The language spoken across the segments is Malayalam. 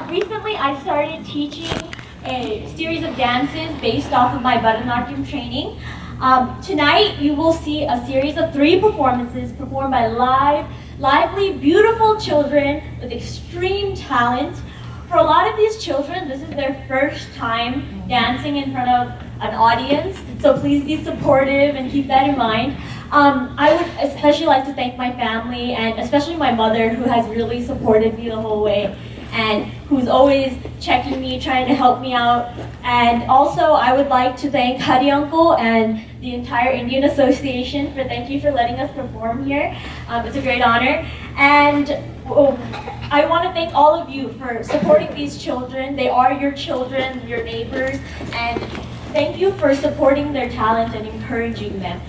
Recently, I started teaching a series of dances based off of my Bharatanatyam training. Tonight, you will see a series of 3 performances performed by lively, beautiful children with extreme talent. For a lot of these children, this is their first time dancing in front of an audience, so please be supportive and keep that in mind. I would especially like to thank my family and especially my mother, who has really supported me the whole way and who's always checking me, trying to help me out. And also, I would like to thank Hari Uncle and the entire Indian Association thank you for letting us perform here. It's a great honor. And I want to thank all of you for supporting these children. They are your children, your neighbors, and thank you for supporting their talent and encouraging them.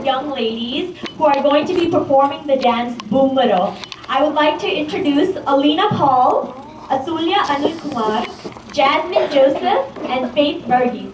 young ladies who are going to be performing the dance Boomero. I would like to introduce Alina Paul, Asulya Anil Kumar, Jasmine Joseph, and Faith Burgess.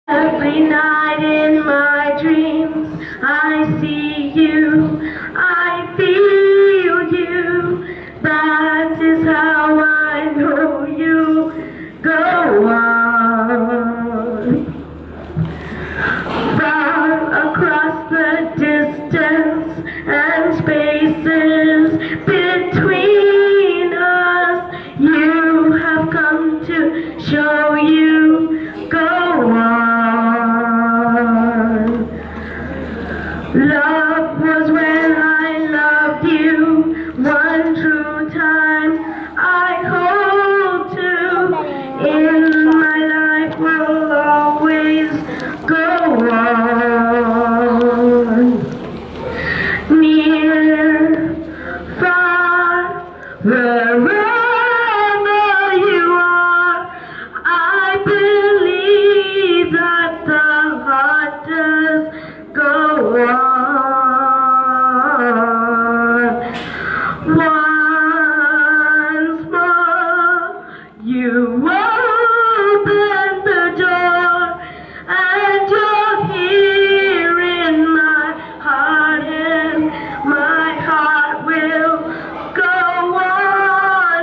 Every night in my dreams, I see you, I feel you. That is how I know you. Go on. Far across the distance and spaces between us, you have come to show you. Go on. Love was when I loved you, one true time I hold to. In my life will always go on. Near, far, wherever you are, I believe that the heart does go on. Once more, you open the door, and you're here in my heart, and my heart will go on.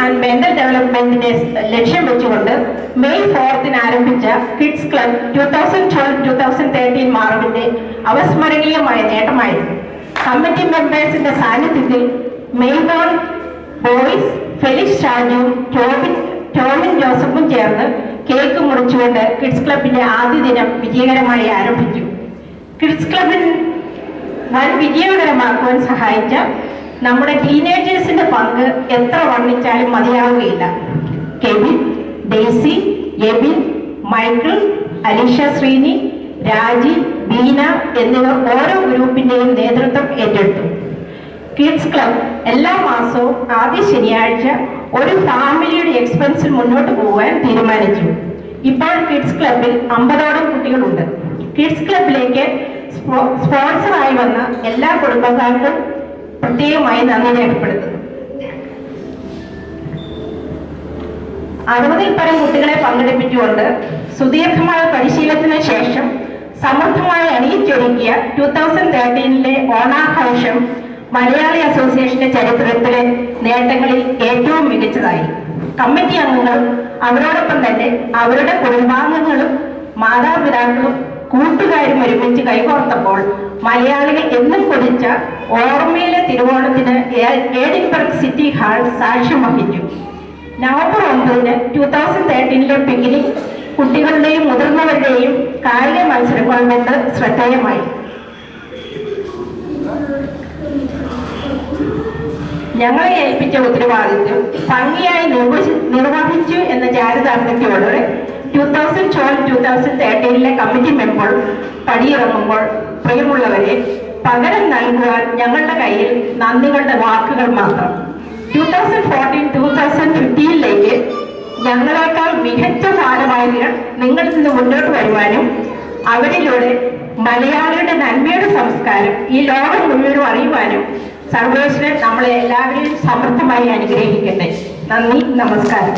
And mental ഡെവലപ്മെന്റിനെ ലക്ഷ്യം വെച്ചുകൊണ്ട് മെയ് 4 ആരംഭിച്ച കിഡ്സ് ക്ലബ് 2012-2013 മാർവിന്റെ അവസ്മരണീയമായ നേട്ടമായിരുന്നു. കമ്മിറ്റി മെമ്പേഴ്സിന്റെ സാന്നിധ്യത്തിൽ മെയ്ബോൺ ബോയ്സ്, ഫെലിക്സ് ഷാജുവും ടോമിൻ ജോസഫും ചേർന്ന് കേക്ക് മുറിച്ചുകൊണ്ട് കിഡ്സ് ക്ലബിന്റെ ആദ്യ ദിനം വിജയകരമായി ആരംഭിച്ചു. കിഡ്സ് ക്ലബിന് വൻ വിജയകരമാക്കുവാൻ സഹായിച്ച നമ്മുടെ ടീനേജേഴ്സിന്റെ പങ്ക് എത്ര വർണ്ണിച്ചാലും മതിയാവുകയില്ല. Kevin, Daisy, Ebin, Michael, Alisha Sreeni, Raji, Beena എന്നിവർ ഓരോ ഗ്രൂപ്പിന്റെയും നേതൃത്വം ഏറ്റെടുത്തു. കിഡ്സ് ക്ലബ് എല്ലാ മാസവും ആദ്യ ശനിയാഴ്ച ഒരു ഫാമിലിയുടെ എക്സ്പെൻസിൽ മുന്നോട്ട് പോകാൻ തീരുമാനിച്ചു. ഇപ്പോൾ കിഡ്സ് ക്ലബിൽ 50ഓളം കുട്ടികളുണ്ട്. കിഡ്സ് ക്ലബിലേക്ക് സ്പോൺസറായി വന്ന എല്ലാ കുടുംബക്കാർക്കും പ്രത്യേകമായി നന്ദി രേഖപ്പെടുത്തുന്നു. 60-ൽ പരം കുട്ടികളെ പങ്കെടുപ്പിച്ചുകൊണ്ട് സുദീർഘമായ പരിശീലനത്തിന് ശേഷം സമർത്ഥമായി അണിയിച്ചൊരുക്കിയ 2013 ഓണാഘോഷം മലയാളി അസോസിയേഷന്റെ ചരിത്രത്തിലെ നേട്ടങ്ങളിൽ ഏറ്റവും മികച്ചതായി. കമ്മിറ്റി അംഗങ്ങൾ അവരോടൊപ്പം തന്നെ അവരുടെ കുടുംബാംഗങ്ങളും മാതാപിതാക്കളും കൂട്ടുകാരും ഒരുമിച്ച് കൈകോർത്തപ്പോൾ മലയാളികൾ എന്നും കൊതിച്ച ഓർമ്മയിലെ തിരുവോണത്തിന് എഡിൻബർഗ് സിറ്റി ഹാൾ സാക്ഷ്യം വഹിച്ചു. നവംബർ 9 2013 പിക്നിക് കുട്ടികളുടെയും മുതിർന്നവരുടെയും കായിക മത്സരങ്ങൾ കൊണ്ട് ശ്രദ്ധേയമായി. ഞങ്ങളെ ഏൽപ്പിച്ച ഉത്തരവാദിത്വം ഭംഗിയായി നിർവഹിച്ചു എന്ന ചാരിതാർത്ഥ്യത്തോടെ 2012-2013 കമ്മിറ്റി മെമ്പർ പടിയിറങ്ങുമ്പോൾ പ്രിയമുള്ളവരെ, പകരം നൽകുവാൻ ഞങ്ങളുടെ കയ്യിൽ നന്ദികളുടെ വാക്കുകൾ മാത്രം. 2014-2015 ഞങ്ങളെക്കാൾ മികച്ച ഭാരവാഹികൾ നിങ്ങളിൽ നിന്ന് മുന്നോട്ട് വരുവാനും അവരിലൂടെ മലയാളിയുടെ നന്മയുടെ സംസ്കാരം ഈ ലോകം മുഴുവനും അറിയുവാനും സർവേശ്വരൻ നമ്മളെ എല്ലാവരെയും സമൃദ്ധമായി അനുഗ്രഹിക്കട്ടെ. നന്ദി, നമസ്കാരം.